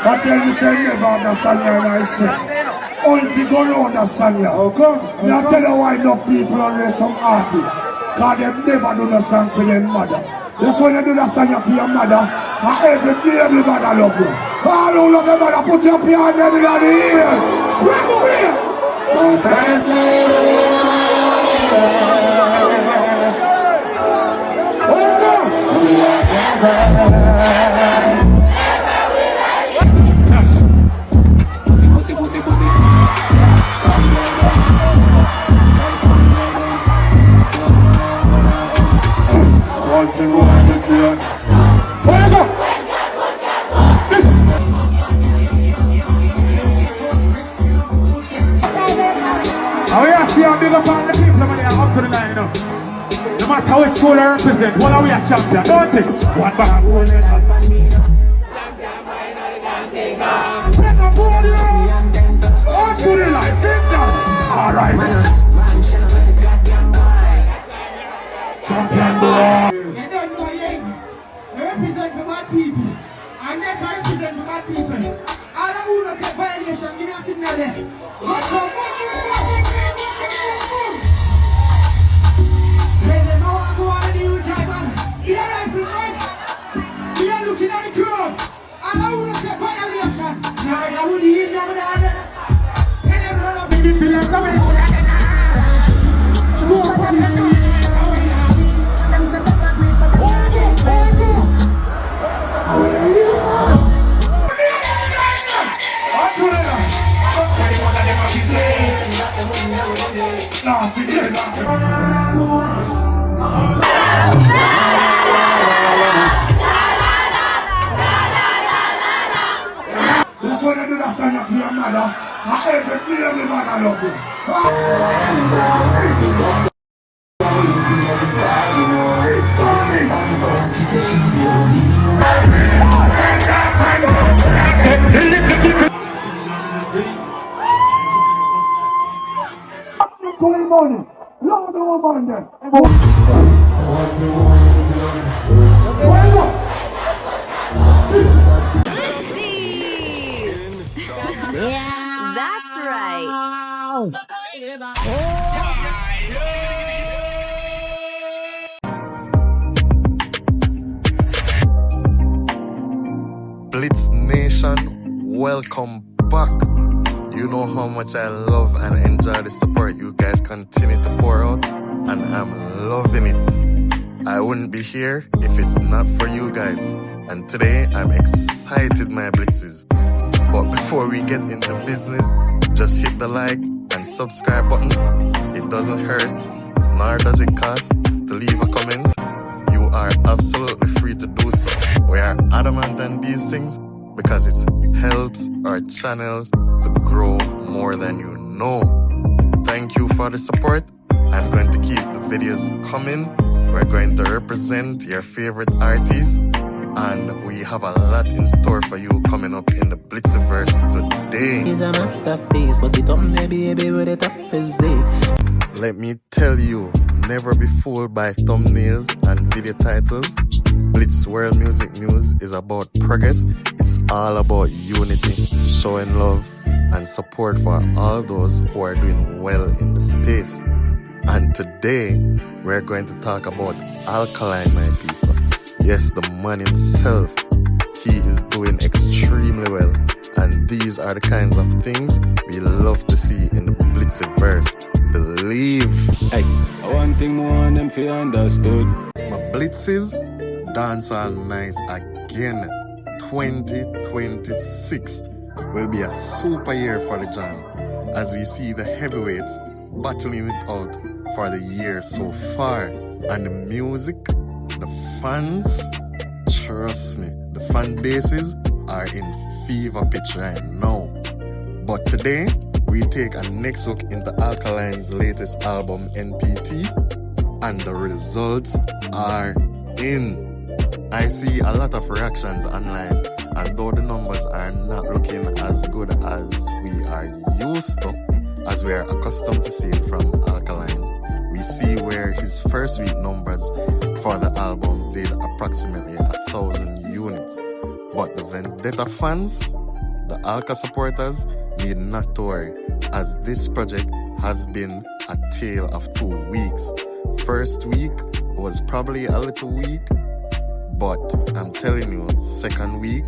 But tell me say never understand you and I say only go round understand you. I tell you why no people and some artists cause them never do the song for their mother. That's when you do the song for your mother and every mother love you. All who love your mother put your hand in the ear. Press play. My first lady, my only Pussy. Oh yeah, see how big up all the people when they are up to the line, you know. No matter how it's cool or represent, what are we a champion, don't it? One back. Spin the body on to the line, sit down. All right. Champion boy. You don't know yet. We represent for bad people. And they can represent for bad people. All of who don't get violation, give me a signal there. Let's go. We are right from right. We are looking at the crowd. And I want to say violation. Now I would hear them down there. Tell them run up in the field. Come in. That's when you do the stand up for your mother. And every mother love you. Money. Lord over them. Yeah, that's right. Blitz Nation, welcome back. You know how much I love and enjoy the support you guys continue to pour out, and I'm loving it. I wouldn't be here if it's not for you guys. And today I'm excited, my blitzes. But before we get into business, just hit the like and subscribe buttons. It doesn't hurt, nor does it cost to leave a comment. You are absolutely free to do so. We are adamant on these things because it helps our channel to grow more than you know. Thank you for the support. I'm going to keep the videos coming. We're going to represent your favorite artists, and we have a lot in store for you coming up in the Blitziverse today. He's a masterpiece, but it on the baby with the top physique. Let me tell you, never be fooled by thumbnails and video titles. Blitz World Music News is about progress. It's all about unity, showing love and support for all those who are doing well in the space. And today, we're going to talk about Alkaline, my people. Yes, the man himself. He is doing extremely well. And these are the kinds of things we love to see in the Blitziverse. Believe. Hey, one thing more on them feel understood. My Blitzes, dance on nice again. 2026 will be a super year for the jam, as we see the heavyweights battling it out for the year so far. And the music, the fans, trust me, the fan bases are in fever pitch right now. But today, we take a next look into Alkaline's latest album, NPT, and the results are in. I see a lot of reactions online, and though the numbers are not looking as good as we are used to, as we are accustomed to seeing from Alkaline, we see where his first week numbers for the album did approximately 1,000 units. But the Vendetta fans, the Alka supporters, need not to worry, as this project has been a tale of 2 weeks. First week was probably a little weak, but I'm telling you, second week,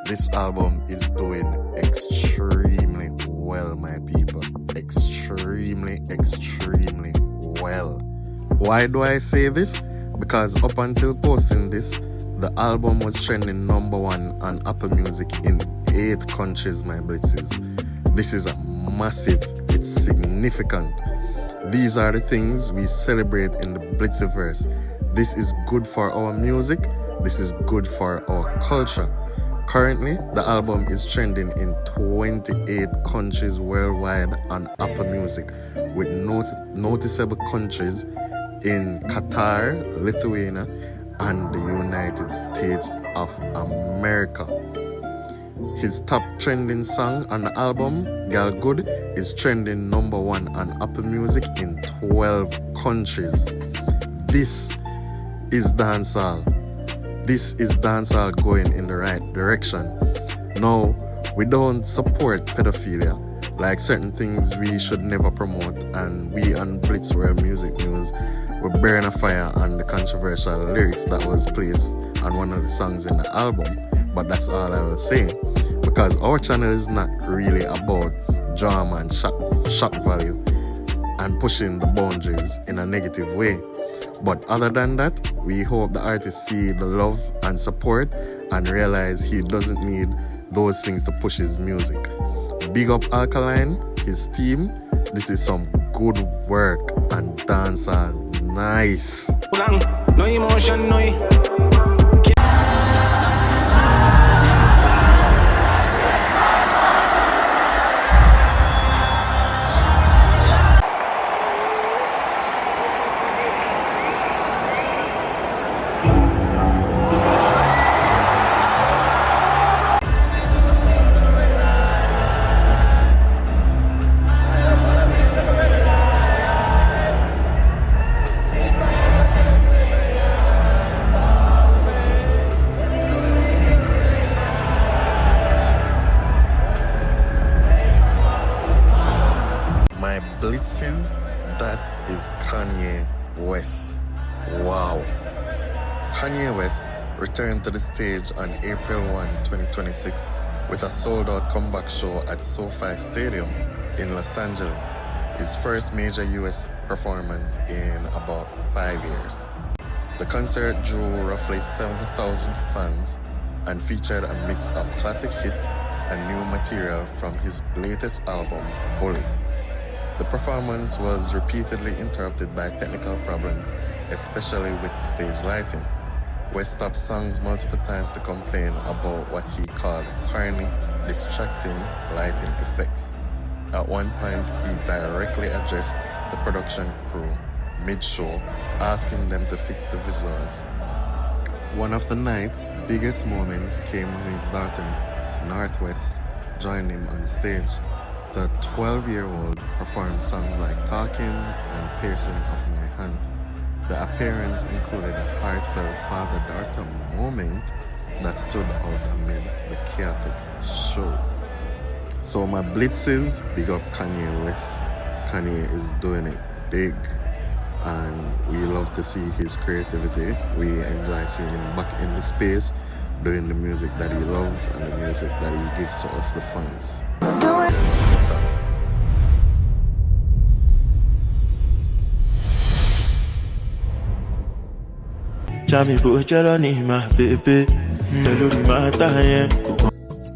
this album is doing extremely well, my people. Extremely well. Why do I say this? Because up until posting this, the album was trending #1 on Apple Music in 8 countries, my blitzes. This is a massive, it's significant. These are the things we celebrate in the Blitziverse. This is good for our music. This is good for our culture. Currently, the album is trending in 28 countries worldwide on Apple Music, with noticeable countries in Qatar, Lithuania, and the United States of America. His top trending song on the album, Girl Good, is trending #1 on Apple Music in 12 countries. This is dancehall. This is dancehall going in the right direction. No, we don't support pedophilia, like certain things we should never promote, and we on Blitz World Music News will burn a fire on the controversial lyrics that was placed on one of the songs in the album. But that's all I will say, because our channel is not really about drama and shock value and pushing the boundaries in a negative way. But other than that, we hope the artist see the love and support and realize he doesn't need those things to push his music. Big up Alkaline, his team. This is some good work and dance and nice. No emotion, no. Blitzes, that is Kanye West. Wow. Kanye West returned to the stage on April 1, 2026 with a sold-out comeback show at Sofi Stadium in Los Angeles, his first major US performance in about 5 years. The concert drew roughly 70,000 fans and featured a mix of classic hits and new material from his latest album, Bully. The performance was repeatedly interrupted by technical problems, especially with stage lighting. West stopped songs multiple times to complain about what he called corny, distracting lighting effects. At one point, he directly addressed the production crew mid-show, asking them to fix the visuals. One of the night's biggest moments came when his daughter, Northwest, joined him on stage. The 12-year-old performed songs like Talking and Piercing of My Hand. The appearance included a heartfelt father-daughter moment that stood out amid the chaotic show. So my blitzes, big up Kanye West. Kanye is doing it big, and we love to see his creativity. We enjoy seeing him back in the space, doing the music that he loves and the music that he gives to us, the fans.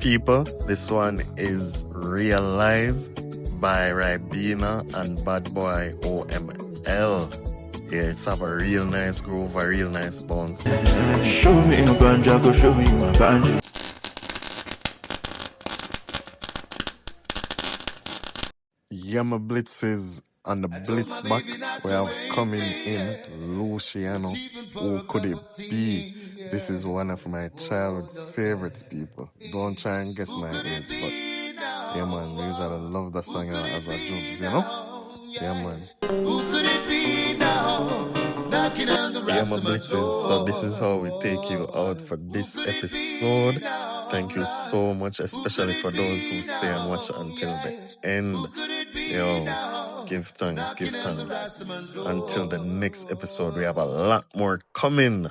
People, this one is Realize by Ribena and Bad Boy OML. Yeah, it's have a real nice groove, a real nice bounce. Show me your ganja, go show you my banjo. Yeah, my blitzes, On the Blitz back, we have coming in Luciano. Who could it be? This is one of my childhood favorites, people. Don't try and guess my age, but yeah, man, we usually love the song as a jokes, you know? Yeah, man. Who could it be now? Knocking on the yeah, my Blitzes. So this is how we take you out for this episode. Thank you so much, especially for those who stay and watch until the end. Yo, give thanks, give thanks. Until the next episode, we have a lot more coming.